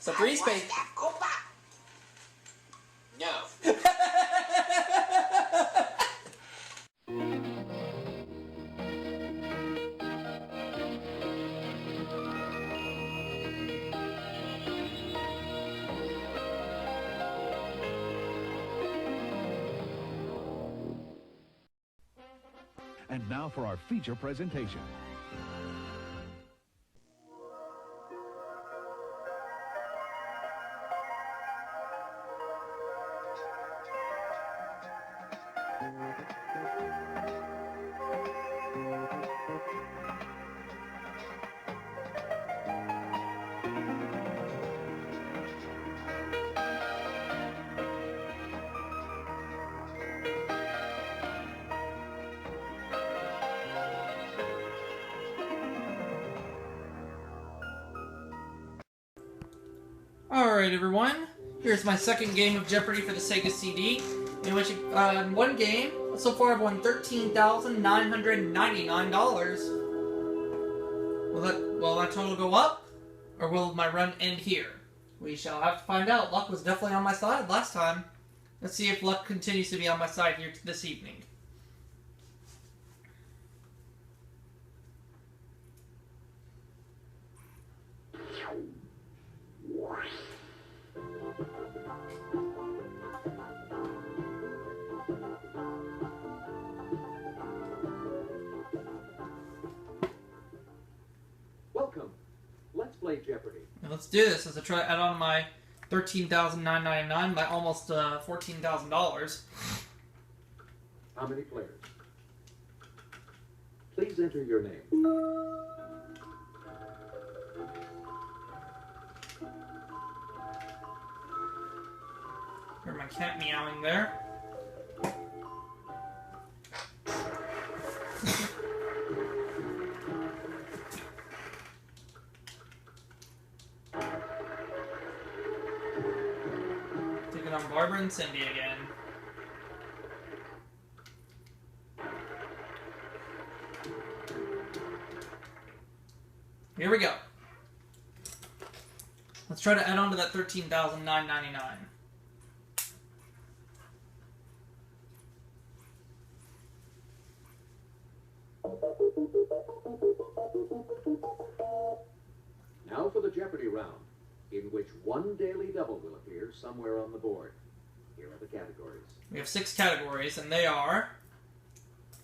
So 3 space. No. And now for our feature presentation. Alright everyone, here's my second game of Jeopardy for the Sega CD, in which in one game, so far I've won $13,999. Will my total go up, or will my run end here? We shall have to find out. Luck was definitely on my side last time. Let's see if luck continues to be on my side here this evening. Welcome. Let's play Jeopardy. Now let's do this as I try to add on my $13,999 by almost $14,000. How many players? Please enter your name. Heard my cat meowing there. Taking on Barbara and Cindy again. Here we go. Let's try to add on to that $13,999. Now for the Jeopardy round, in which one daily double will appear somewhere on the board. Here are the categories. We have 6 categories, and they are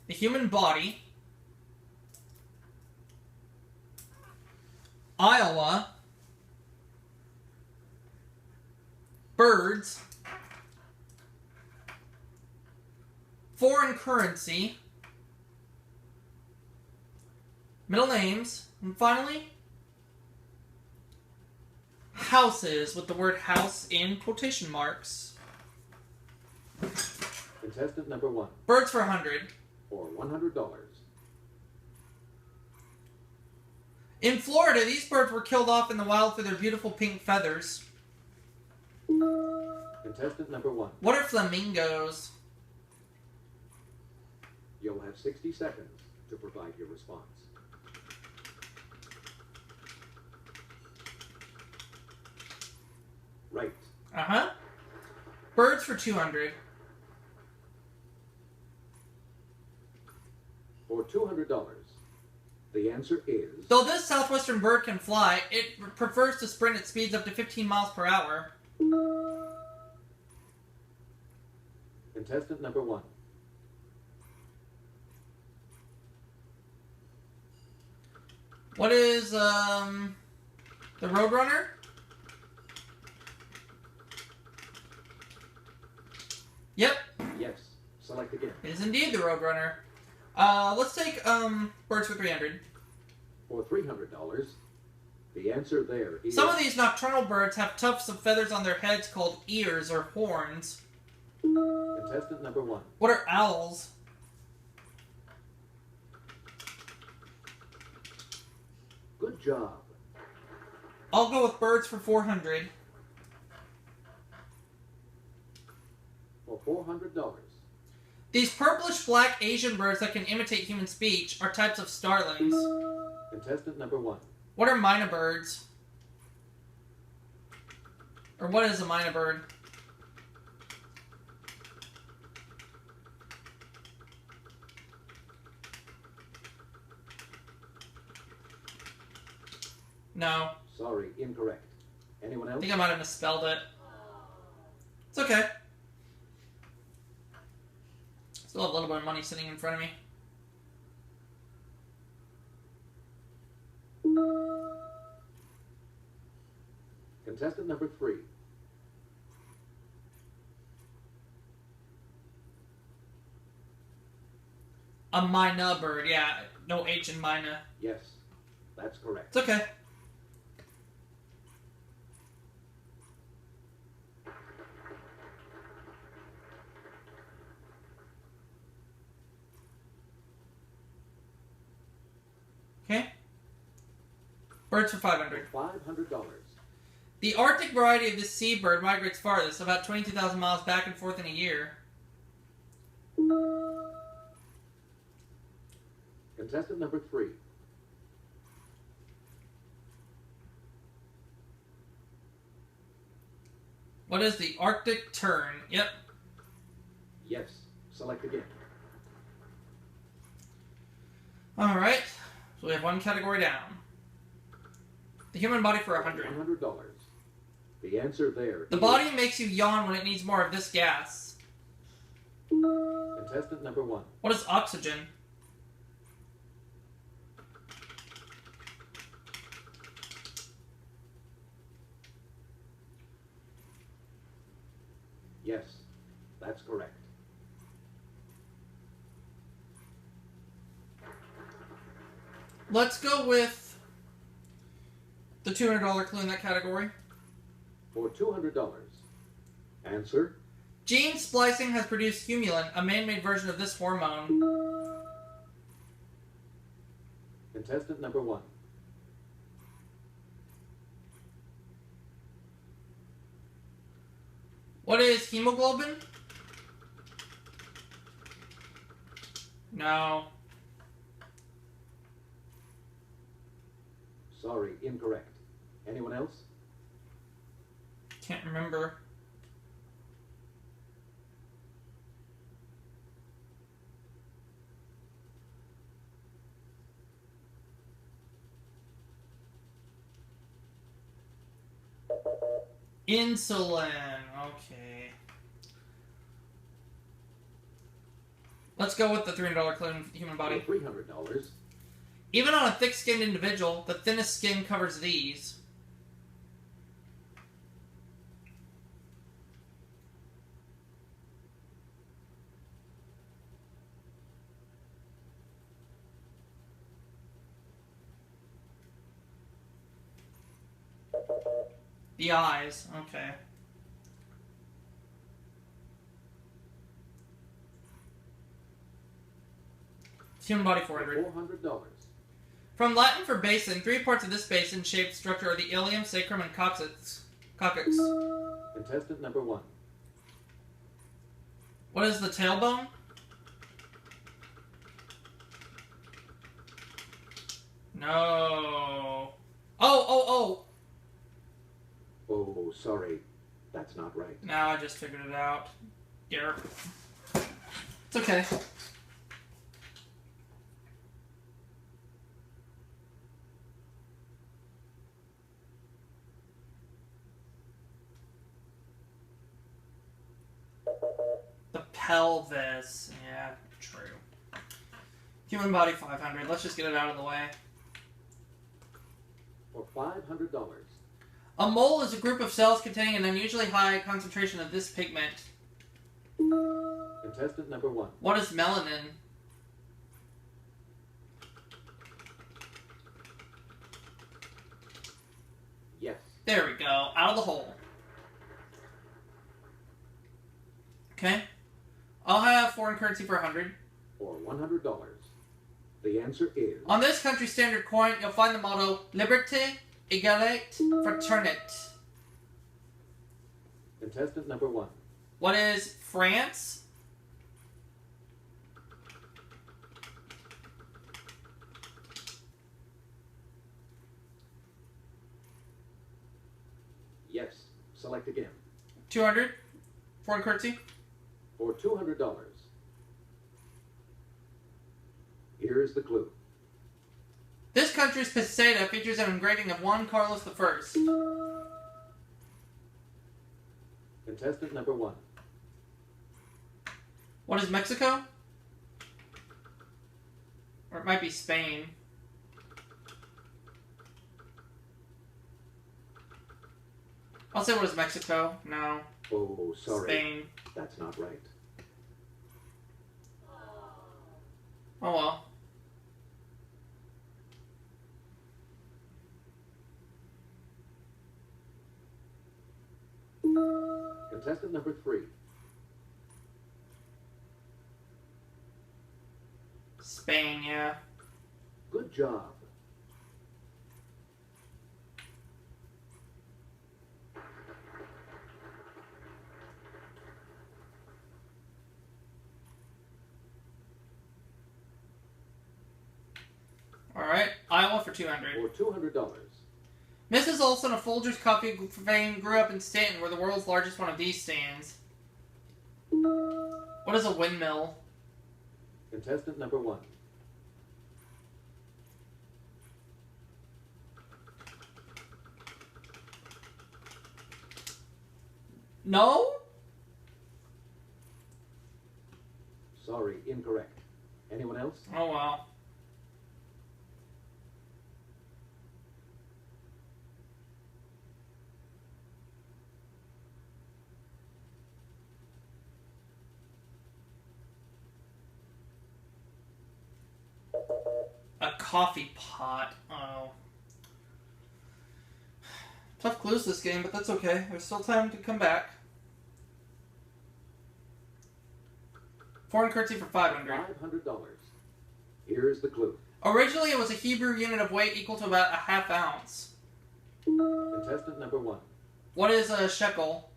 the human body, Iowa, birds, foreign currency, middle names, and finally, houses with the word house in quotation marks. Contestant number 1. Birds for 100. For $100. In Florida, these birds were killed off in the wild for their beautiful pink feathers. Contestant number 1. What are flamingos? You'll have 60 seconds to provide your response. Right. Uh-huh. Birds for 200. For $200. The answer is... Though this southwestern bird can fly, it prefers to sprint at speeds up to 15 miles per hour. Contestant number 1. What is, the Roadrunner? Yep, Yes. Select again. it is indeed the Roadrunner. Let's take, birds for 300. For $300. The answer there is... Some of these nocturnal birds have tufts of feathers on their heads called ears or horns. Contestant number 1. What are owls? Good job. I'll go with birds for 400. For $400. These purplish-black Asian birds that can imitate human speech are types of starlings. Contestant number 1. What are mynah birds? Or what is a minor bird? No. Sorry, incorrect. Anyone I else? think I might have misspelled it. It's okay. Still have a little bit of money sitting in front of me. Contestant number 3. A minor bird, yeah. No H in minor. Yes, that's correct. It's okay. Okay. Birds for $500. $500. The Arctic variety of this seabird migrates farthest, about 22,000 miles back and forth in a year. Contestant number 3. What is the Arctic tern? Yep. Yes, select again. Alright. So we have one category down. The human body for $100. $100. The answer there The is body makes you yawn when it needs more of this gas. contestant number 1. What is oxygen? Yes, that's correct. Let's go with the $200 clue in that category. For $200. Answer Gene splicing has produced humulin, a man-made version of this hormone. contestant number 1. What is hemoglobin? No. Sorry, incorrect. Anyone else? Can't remember. Insulin. Okay. Let's go with the $300 clue in the human For body. $300. Even on a thick-skinned individual, the thinnest skin covers these. The eyes. Okay. Human body For $400. $400. From Latin for basin, 3 parts of this basin-shaped structure are the ilium, sacrum, and coccyx. Contestant number 1. What is the tailbone? No. Oh. Oh, sorry. That's not right. Now I just figured it out. Here. It's okay. The pelvis. Yeah, true. Human body 500. Let's just get it out of the way. For $500. A mole is a group of cells containing an unusually high concentration of this pigment. Contestant number 1. What is melanin? Yes. There we go. Out of the hole. Okay. I'll have foreign currency for 100. For $100. The answer is On this country standard coin, you'll find the motto Liberté, Égalité, Fraternité. contestant number 1. What is France? Yes. Select again. 200. Foreign currency. For $200. Here is the clue. This country's peseta features an engraving of Juan Carlos I. Contestant number 1. What is Mexico? Or it might be Spain. I'll say what is Mexico? No. Oh, sorry. Spain. That's not right. Oh well. Contestant number 3. Spain, yeah. Good job. Alright, Iowa for 200. For $200. Mrs. Olson, a Folgers coffee vein, grew up in Stanton, where the world's largest one of these stands. What is a windmill? Contestant number 1. No? Sorry, incorrect. Anyone else? Oh well. A coffee pot. Oh. Tough clues this game, but that's okay. There's still time to come back. Foreign currency for $500. $500. Here is the clue. Originally, it was a Hebrew unit of weight equal to about a ½ ounce. Contestant number 1. What is a shekel?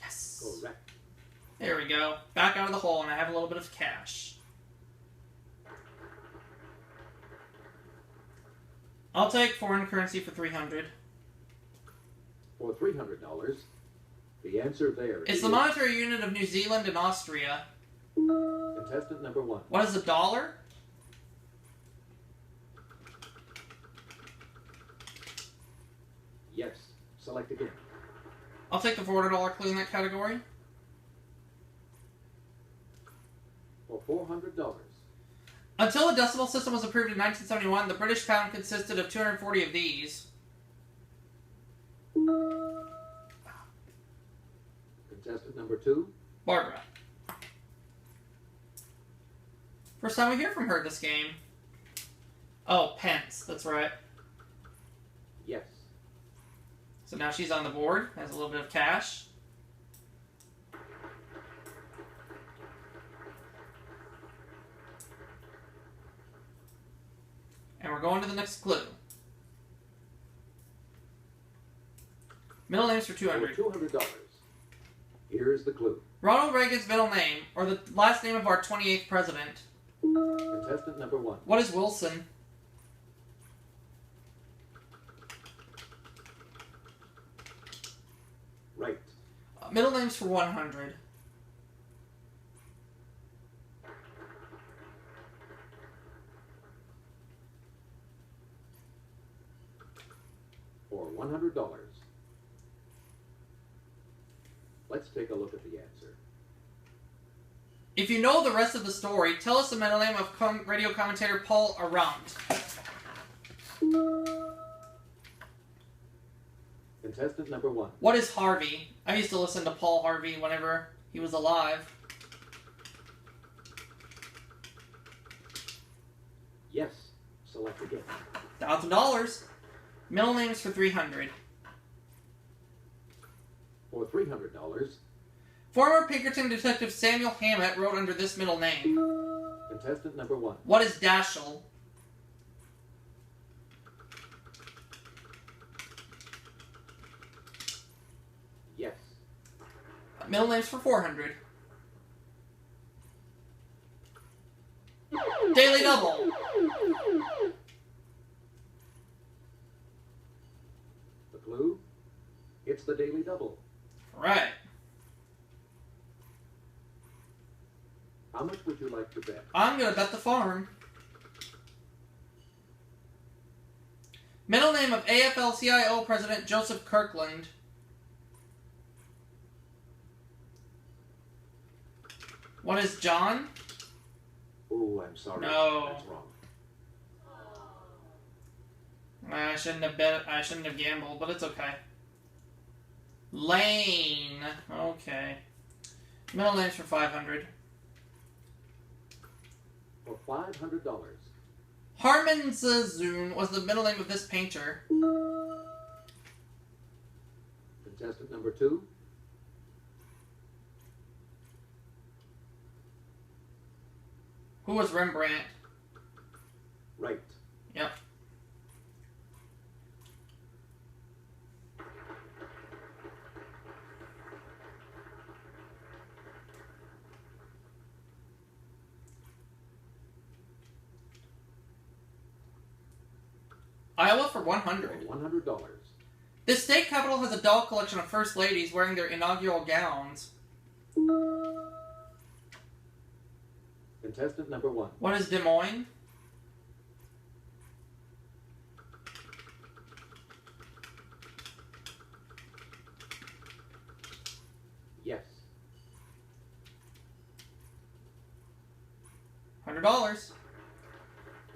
Yes. Correct. There we go. Back out of the hole, and I have a little bit of cash. I'll take foreign currency for $300. For $300. The answer there It's the monetary unit of New Zealand and Austria. Contestant number 1. What is a dollar? Yes. Select again. I'll take the $400 clue in that category. For $400. Until the decimal system was approved in 1971, the British pound consisted of 240 of these. Contestant number 2. Barbara. First time we hear from her this game. Oh, pence. That's right. Yes. So now she's on the board. Has a little bit of cash. And we're going to the next clue. Middle names for $200. For $200. Here's the clue. Ronald Reagan's middle name, or the last name of our 28th president. Contestant number 1. What is Wilson? Right. Middle names for $100. For $100. Let's take a look at the answer. If you know the rest of the story, tell us the middle name of radio commentator Paul Around. Contestant number 1. What is Harvey? I used to listen to Paul Harvey whenever he was alive. Yes. Select again. $1,000. Middle names for $300. For $300. Former Pinkerton detective Samuel Hammett wrote under this middle name. Contestant number 1. What is Dashiell? Yes. Middle names for $400. Daily Double. the Daily Double. Right. How much would you like to bet? I'm gonna bet the farm. Middle name of AFL-CIO President Joseph Kirkland. What is John? Oh, I'm sorry. No. That's wrong. I shouldn't have bet. I shouldn't have gambled, but it's okay. Lane. Okay. Middle names for 500. For $500. Harman Zazun was the middle name of this painter. Contestant number 2. Who was Rembrandt? Right. Yep. Iowa for 100. For $100. This state capital has a doll collection of first ladies wearing their inaugural gowns. Contestant number 1. What is Des Moines? Yes. $100.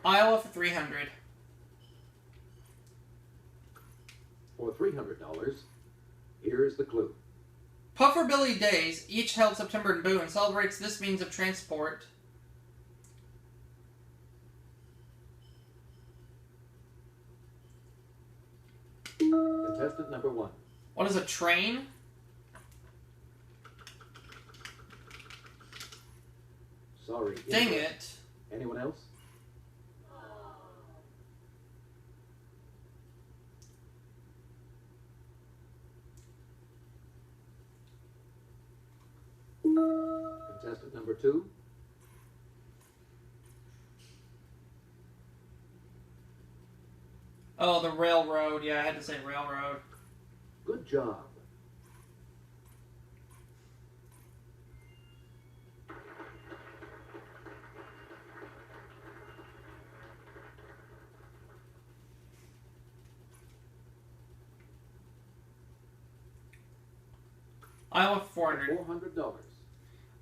Iowa for 300. For $300, here is the clue. Puffer Billy Days, each held September in Boone, celebrates this means of transport. Contestant number 1. What is a train? Sorry. Dang incorrect. it. Anyone else? Contestant number 2. Oh, the railroad. Yeah, I had to say railroad. Good job. Iowa for 400. $400.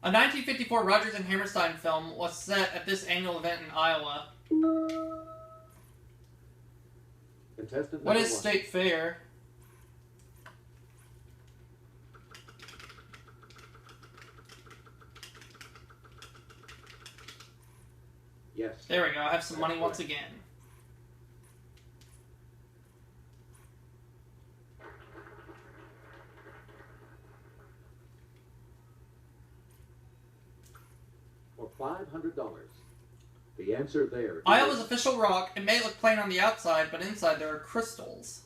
A 1954 Rogers and Hammerstein film was set at this annual event in Iowa. Contestant What number is 1. State Fair? Yes. There we go. I have some That's money once correct. again. For $500. The answer there Iowa's is official rock. It may look plain on the outside, but inside there are crystals.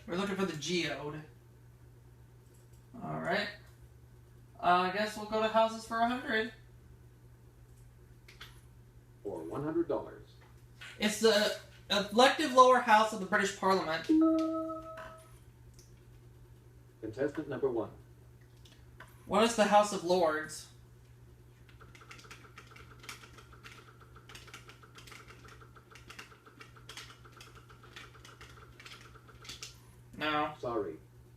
We're looking for the geode. Alright. I guess we'll go to houses for 100. for $100. It's the elective lower house of the British Parliament. Contestant number 1. What is the House of Lords? No. Sorry,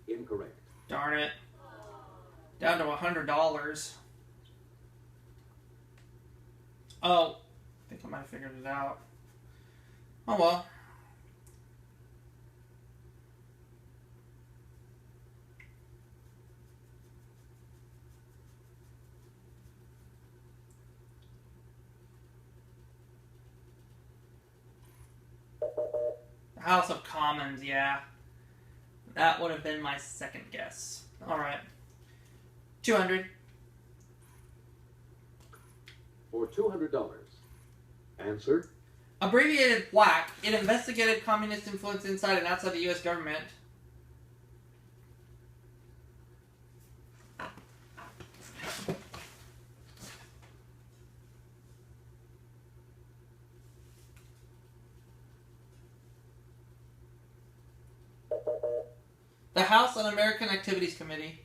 incorrect. Darn it. Down to $100. Oh. I think I might have figured it out. Oh well. The House of Commons, yeah. That would have been my second guess. Alright. 200. For $200. Answer, Abbreviated WAC. It investigated communist influence inside and outside the U.S. government. The House Un-American Activities Committee.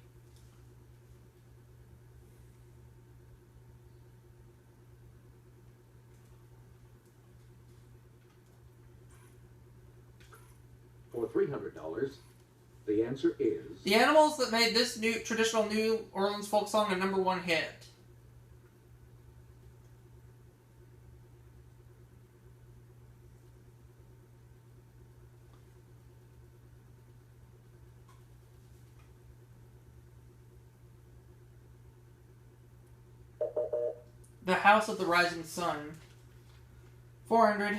For $300, the answer is... The animals that made this new traditional New Orleans folk song a #1 hit. The House of the Rising Sun. 400.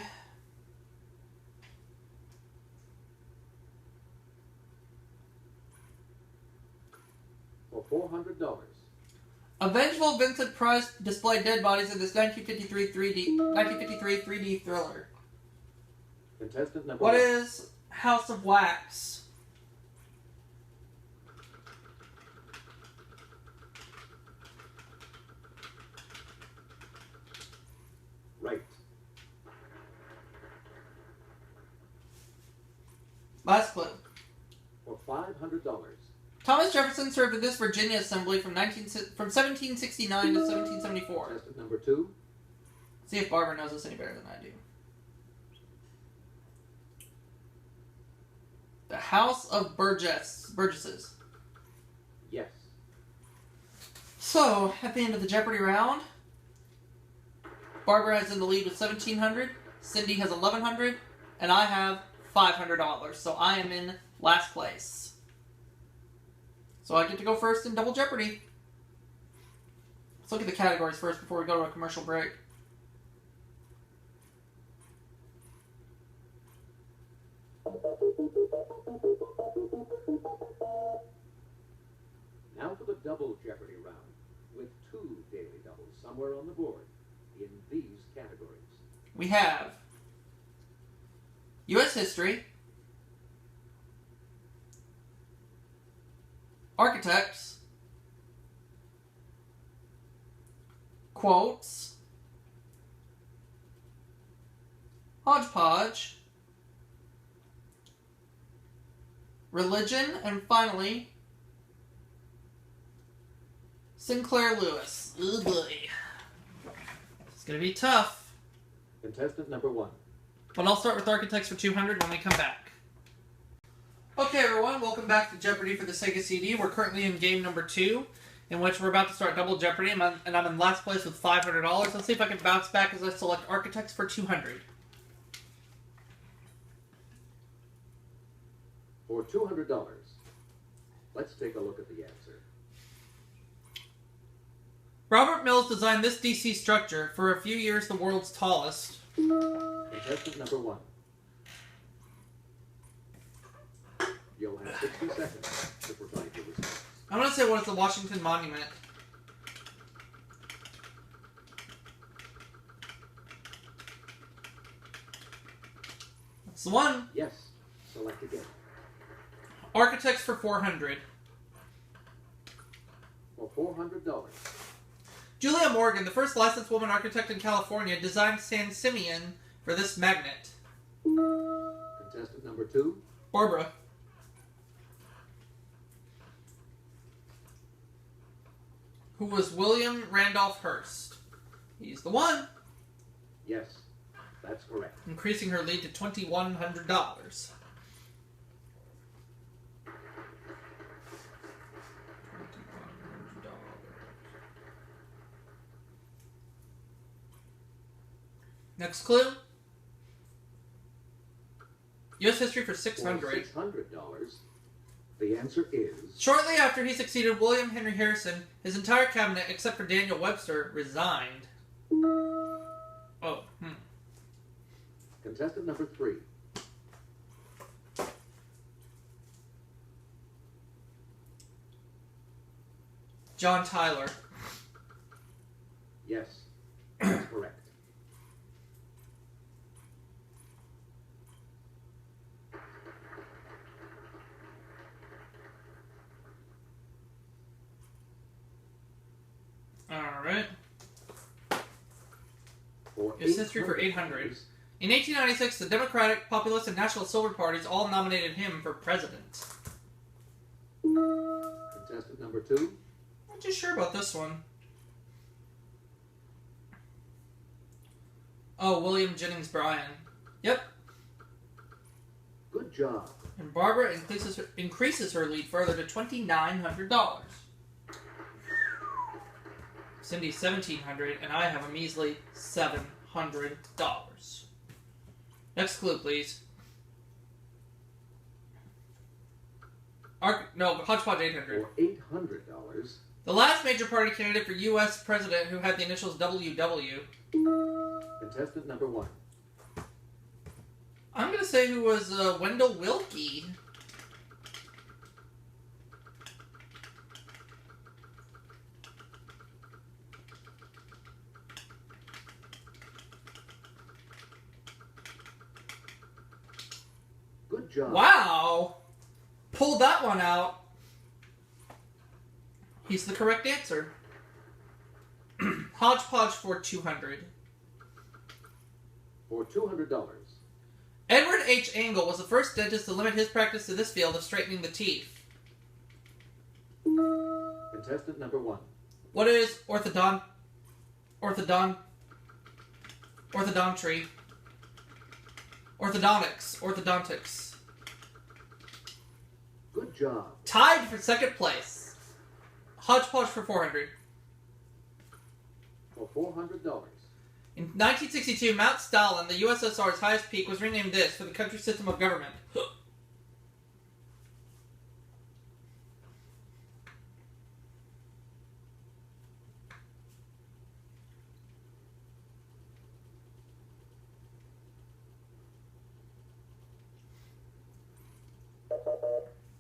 For $400. A vengeful Vincent Price displayed dead bodies in this 1953 3D thriller. Contestant number What 1. is House of Wax? Right. Last clue. For $500. Thomas Jefferson served in this Virginia Assembly from 1769 to 1774. Contestant number 2. See if Barbara knows this any better than I do. The House of Burgesses. Yes. So, at the end of the Jeopardy round, Barbara is in the lead with $1,700, Cindy has $1,100, and I have $500. So I am in last place. So I get to go first in Double Jeopardy. Let's look at the categories first before we go to a commercial break. Now for the Double Jeopardy round, with 2 daily doubles somewhere on the board in these categories. We have U.S. History, Architects, Quotes, Hodgepodge, Religion, and finally, Sinclair Lewis. Oh boy. It's gonna be tough. Contestant number 1. But I'll start with Architects for 200 when we come back. Okay everyone, welcome back to Jeopardy for the Sega CD. We're currently in game number 2, in which we're about to start Double Jeopardy, and I'm in last place with $500. Let's see if I can bounce back as I select Architects for 200. For $200, let's take a look at the answer. Robert Mills designed this DC structure, for a few years the world's tallest. Contestant number 1. You'll have 60 seconds to provide your response. I'm going to say what is the Washington Monument. That's the one. Yes. Select again. Architects for 400. For $400. Julia Morgan, the first licensed woman architect in California, designed San Simeon for this magnet. Contestant number 2. Barbara. Who was William Randolph Hearst. He's the one. Yes, that's correct. Increasing her lead to $2,100. Next clue. U.S. history for $600. For $600, the answer is... Shortly after he succeeded William Henry Harrison, his entire cabinet, except for Daniel Webster, resigned. Oh, Contestant number 3. John Tyler. Yes, that's correct. Alright. For His history for $800, 800. In 1896, the Democratic, Populist, and National Silver Parties all nominated him for president. Contestant number 2. Not too sure about this one. Oh, William Jennings Bryan. Yep. Good job. And Barbara increases her lead further to $2,900. Cindy $1,700, and I have a measly $700. Next clue, please. Hodgepodge 800. For $800. The last major party candidate for U.S. president who had the initials WW. Contestant number 1. I'm going to say who was Wendell Willkie. Good job. Wow! Pulled that one out. He's the correct answer. Hodgepodge for $200. For $200. Edward H. Angle was the first dentist to limit his practice to this field of straightening the teeth. Contestant number 1. What is orthodontry? Orthodontics. Good job. Tied for second place. Hodgepodge for $400. For $400. In 1962, Mount Stalin, the USSR's highest peak, was renamed this for the country's system of government.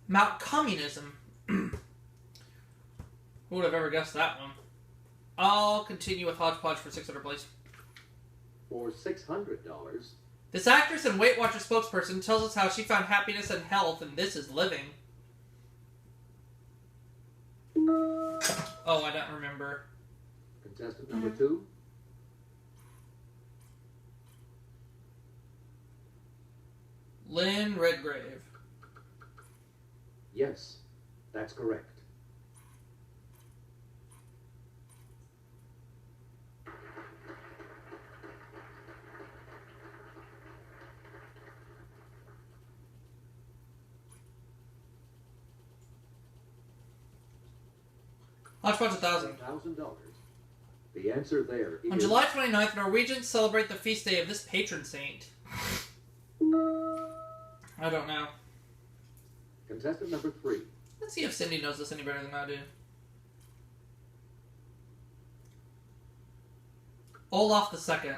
Mount Communism. Who would have ever guessed that one? I'll continue with Hodgepodge for $600, please. For $600. This actress and Weight Watchers spokesperson tells us how she found happiness and health in This Is Living. Oh, I don't remember. Contestant number 2. Lynn Redgrave. Yes, that's correct. Hodgepodge $1,000. $1,000. The answer there is... On July 29th, Norwegians celebrate the feast day of this patron saint. I don't know. Contestant number 3. Let's see if Cindy knows this any better than I do. Olaf II.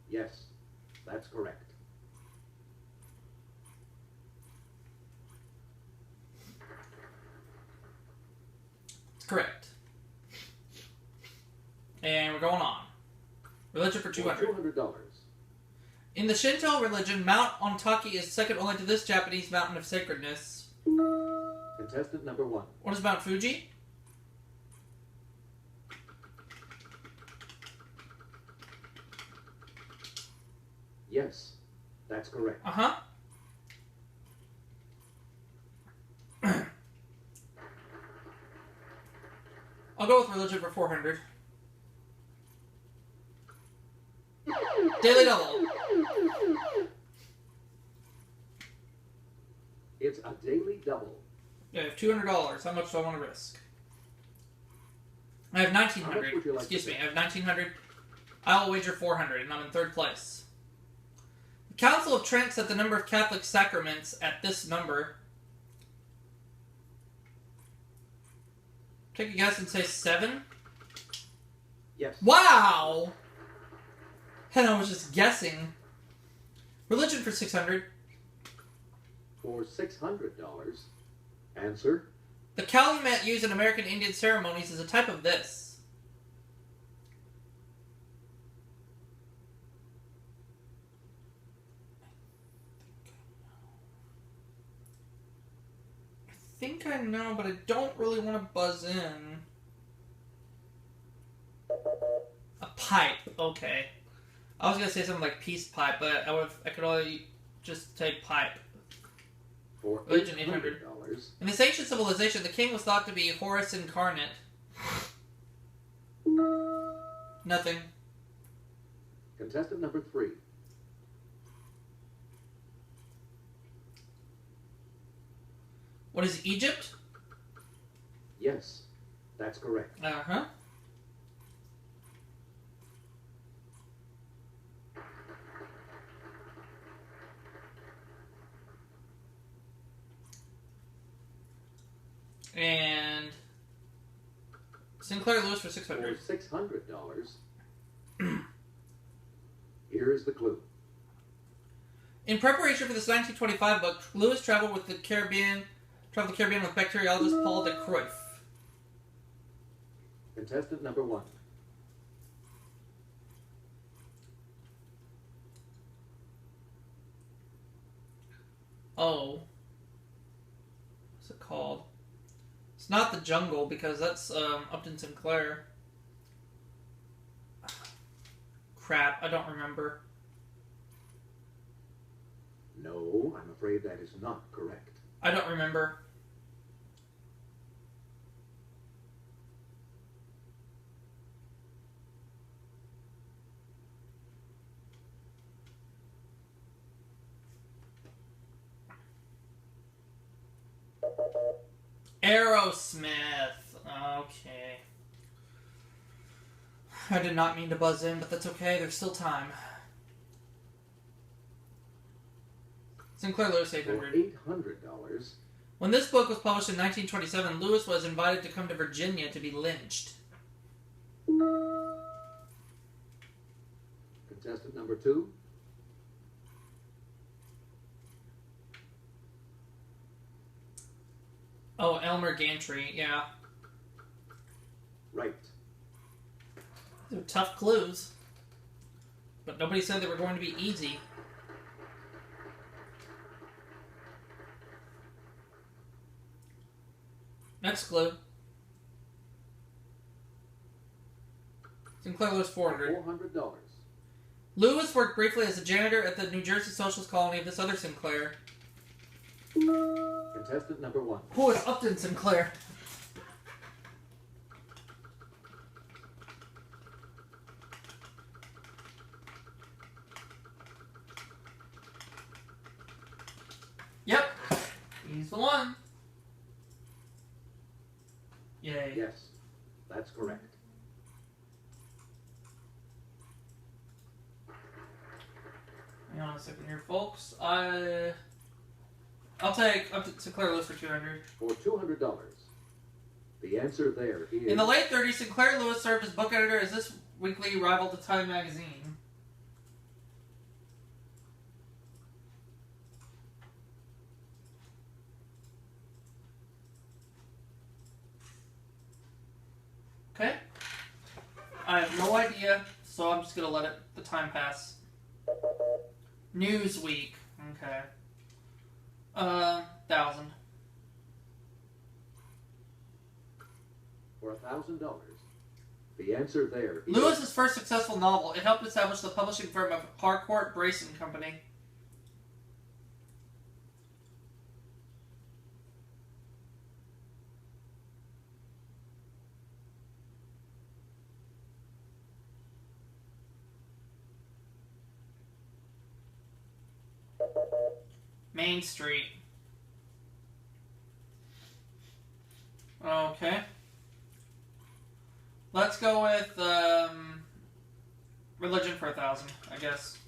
Yes, that's correct. It's correct. And we're going on. Religion for $200. $200. In the Shinto religion, Mount Ontake is second only to this Japanese mountain of sacredness. Contestant number 1. What is Mount Fuji? Yes, that's correct. Uh-huh. I'll go with religion for $400. Daily double. It's a daily double. Yeah, I have $200. How much do I want to risk? I have $1,900. How much would you like Excuse to me, I have $1,900. I will wager $400, and I'm in third place. The Council of Trent set the number of Catholic sacraments at this number. Take a guess and say 7? Yes. Wow! And I was just guessing. Religion for $600. For $600. Answer. The calumet used in American Indian ceremonies is a type of this. I think I know, but I don't really want to buzz in. A pipe, okay. I was gonna say something like peace pipe, but I could only just say pipe. For Religion $800. In this ancient civilization, the king was thought to be Horus incarnate. Nothing. Contestant number 3. What is Egypt? Yes, that's correct. Uh-huh. And Sinclair Lewis for $600. For $600. Here is the clue. In preparation for this 1925 book, Lewis traveled the Caribbean with bacteriologist Paul de Cruyff. Contestant number 1. Oh. What's it called? It's not The Jungle, because that's Upton Sinclair. Crap, I don't remember. No, I'm afraid that is not correct. I don't remember. Aerosmith. Okay. I did not mean to buzz in, but that's okay. There's still time. Sinclair Lewis, For $800. $800. When this book was published in 1927, Lewis was invited to come to Virginia to be lynched. Contestant number 2. Oh, Elmer Gantry, yeah. Right. They're tough clues. But nobody said they were going to be easy. Next clue. Sinclair Lewis, $400. $400. Lewis worked briefly as a janitor at the New Jersey Socialist colony of this other Sinclair. Contestant number 1. Who is Upton Sinclair? Yep. He's the one. Yay. Yes, that's correct. Hang on a second here, folks. I'll take Upton Sinclair Lewis for $200. For $200. The answer there is... In the late 30s, Sinclair Lewis served as book editor as this weekly rivaled the Time magazine. Okay. I have no idea, so I'm just gonna let the time pass. Newsweek. Okay. 1,000. For $1,000. The answer there is... Lewis's first successful novel. It helped establish the publishing firm of Harcourt, Brace and Company. Main Street. Okay. Let's go with religion for 1,000, I guess.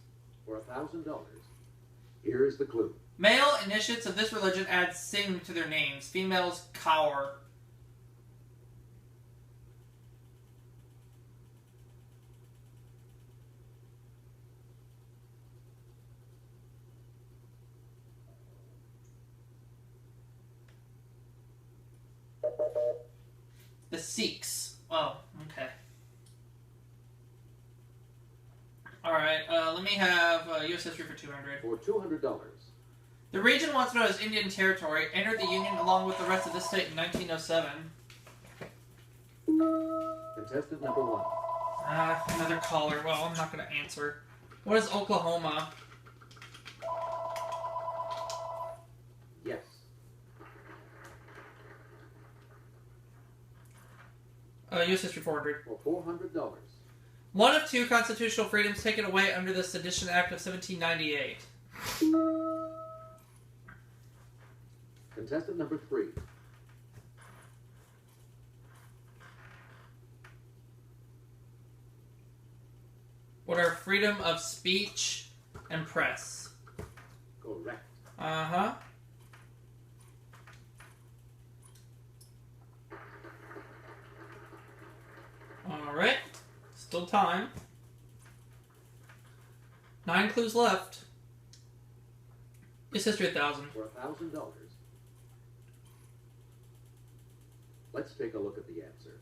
For $1,000. Here is the clue. Male initiates of this religion add sing to their names. Females cower. The Sikhs. Oh, okay. Alright, let me have U.S. history for $200. For $200. The region once known as Indian Territory entered the Union along with the rest of the state in 1907. Contestant number 1. Another caller. Well, I'm not going to answer. What is Oklahoma? Yes. U.S. History 400. For $400. One of two constitutional freedoms taken away under the Sedition Act of 1798. Contestant number 3. What are freedom of speech and press? Correct. Uh-huh. Alright. Still time. 9 clues left. It's history 1,000. For $1,000. Let's take a look at the answer.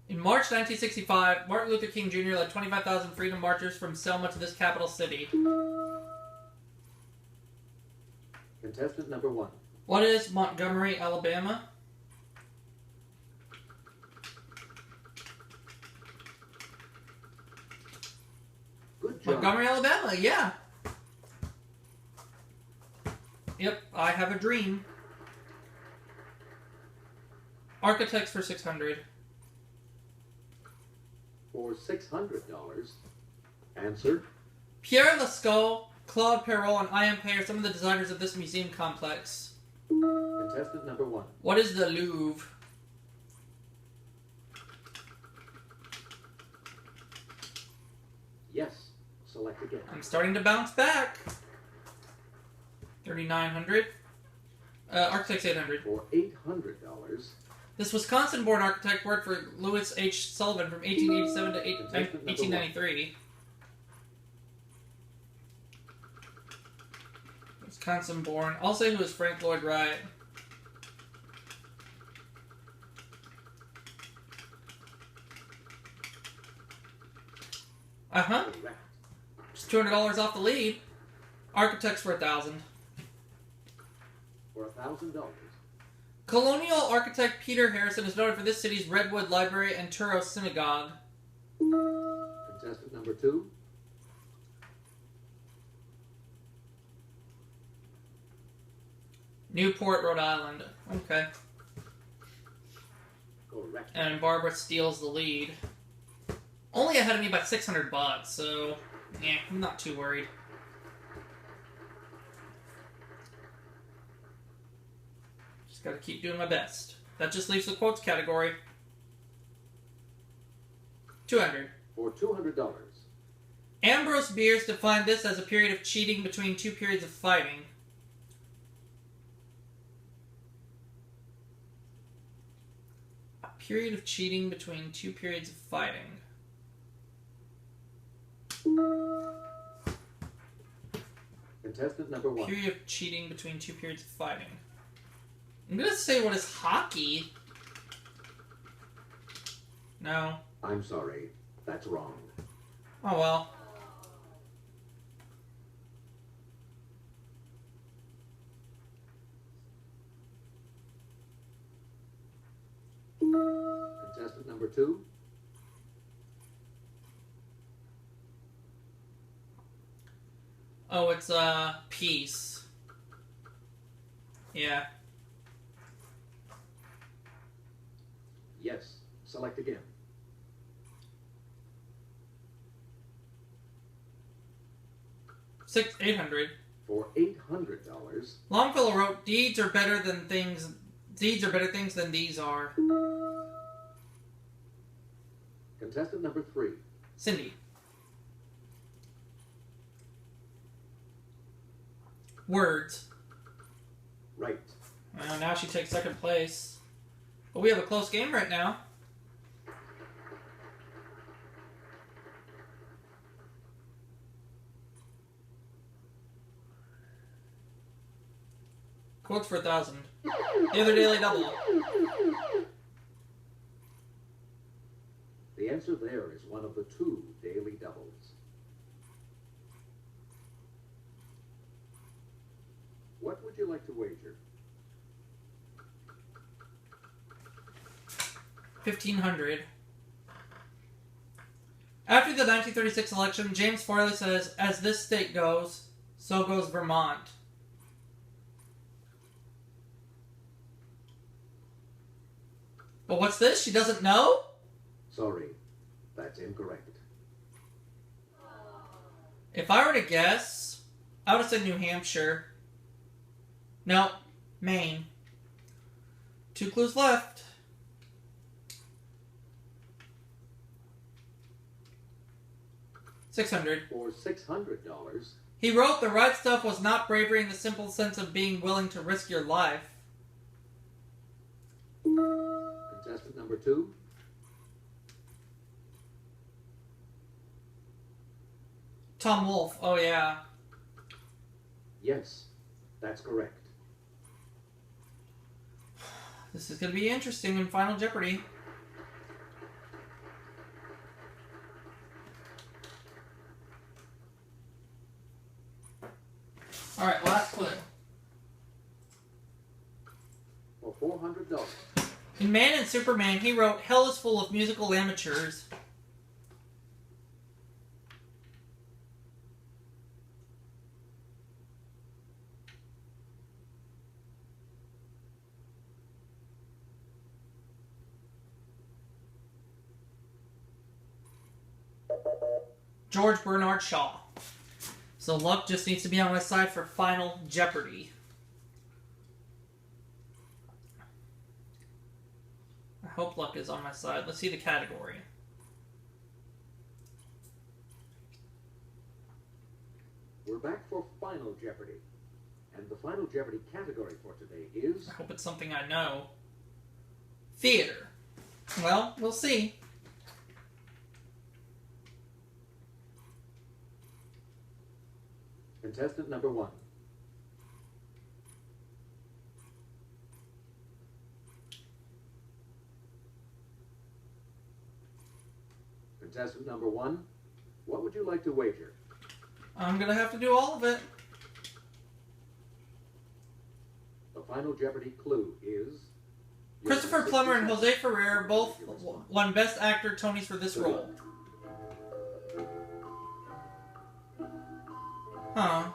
In March 1965, Martin Luther King Jr. led 25,000 freedom marchers from Selma to this capital city. Contestant number 1. What is Montgomery, Alabama? Good job. Montgomery, Alabama, yeah. Yep, I have a dream. Architects for 600. For $600. Answer. Pierre Lascaux, Claude Perrault, and I.M. Pei are some of the designers of this museum complex. Contestant number 1. What is the Louvre? Yes. Select again. I'm starting to bounce back. 3,900. Architects 800. For $800. This Wisconsin-born architect worked for Louis H. Sullivan from 1887 to 1893. Wisconsin-born. I'll say who is Frank Lloyd Wright. Uh-huh. Correct. Just $200 off the lead. Architects for 1,000. For $1,000. Colonial architect Peter Harrison is noted for this city's Redwood Library and Truro Synagogue. Contestant number 2. Newport, Rhode Island. Okay. Correct. And Barbara steals the lead. Only ahead of me by $600, so yeah, I'm not too worried. Just gotta keep doing my best. That just leaves the quotes category. 200. For $200. Ambrose Bierce defined this as a period of cheating between two periods of fighting. A period of cheating between two periods of fighting. Contestant number 1. Period of cheating between two periods of fighting. I'm gonna say what is hockey. No. I'm sorry. That's wrong. Oh well. Contestant number 2. Oh, it's peace. Yeah. Yes. Select again. 800. For $800. Longfellow wrote, "Deeds are better than things. Deeds are better things than these are." Contestant number 3. Cindy. Words. Right. Well, now she takes second place. But we have a close game right now. Quotes for 1,000. The other daily double. The answer there is one of the 2 daily doubles. What would you like to wager? 1,500. After the 1936 election, James Farley says, "As this state goes, so goes Vermont." But what's this? She doesn't know? Sorry, that's incorrect. If I were to guess, I would have said New Hampshire. No, Maine. 2 clues left. $600. For $600, He wrote, "The right stuff was not bravery in the simple sense of being willing to risk your life." contestant number 2. Tom Wolfe. Oh, yeah. Yes, that's correct. This is going to be interesting in Final Jeopardy. Alright, last clue. For $400. In Man and Superman, he wrote, "Hell is full of musical amateurs." George Bernard Shaw. So luck just needs to be on my side for Final Jeopardy. I hope luck is on my side. Let's see the category. We're back for Final Jeopardy. And the Final Jeopardy category for today is... I hope it's something I know. Theater. Well, we'll see. Contestant number 1. Contestant number 1, what would you like to wager? I'm going to have to do all of it. The Final Jeopardy clue is... Christopher Plummer and Jose Ferrer both won Best Actor Tonys for this role. Huh.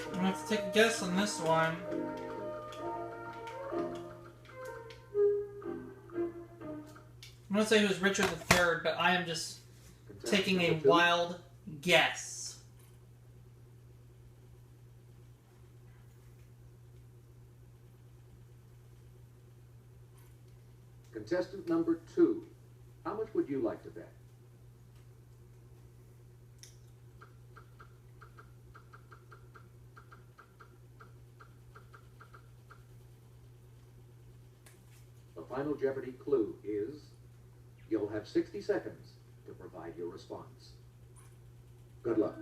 I'm gonna have to take a guess on this one. I'm gonna say it was Richard III, but I am just taking a wild guess. Contestant number 2, how much would you like to bet? The Final Jeopardy clue is... You'll have 60 seconds to provide your response. Good luck.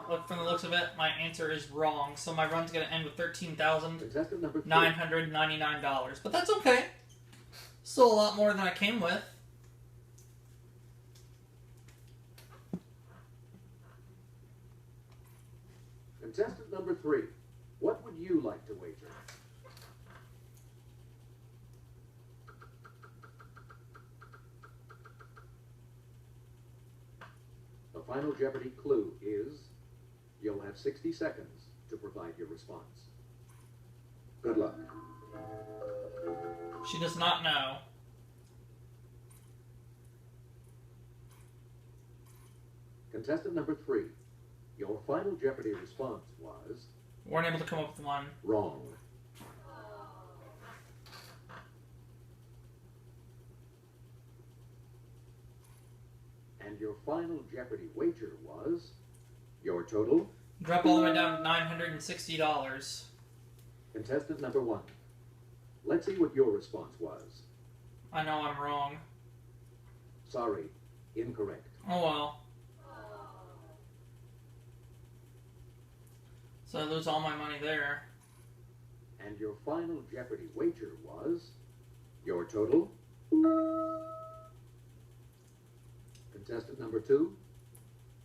Look, from the looks of it, my answer is wrong. So my run's going to end with Contestant number 3. $13,999. But that's okay. Still a lot more than I came with. Contestant number 3, what would you like to wager? The Final Jeopardy clue is... You'll have 60 seconds to provide your response. Good luck. She does not know. Contestant number 3, your Final Jeopardy response was... Weren't able to come up with one. Wrong. And your Final Jeopardy wager was... Your total? Drop all the way down to $960. Contestant number 1, let's see what your response was. I know I'm wrong. Sorry, incorrect. Oh well. So I lose all my money there. And your Final Jeopardy wager was... Your total? Contestant number 2,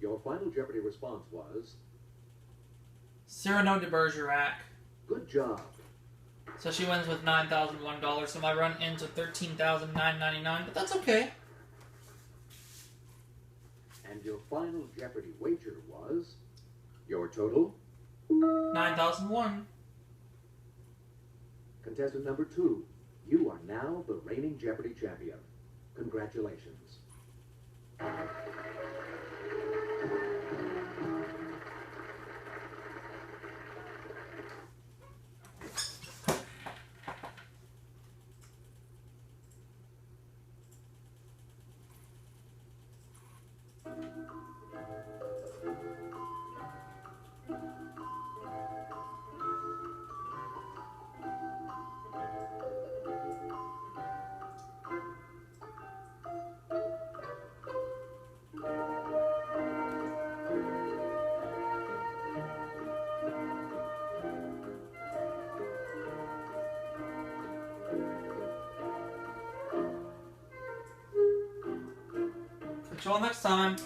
your final Jeopardy response was... Cyrano de Bergerac. Good job. So she wins with $9,001, so my run ends with $13,999, but that's okay. And your final Jeopardy wager was... Your total? $9,001. Contestant number 2, you are now the reigning Jeopardy champion. Congratulations. Catch you all next time.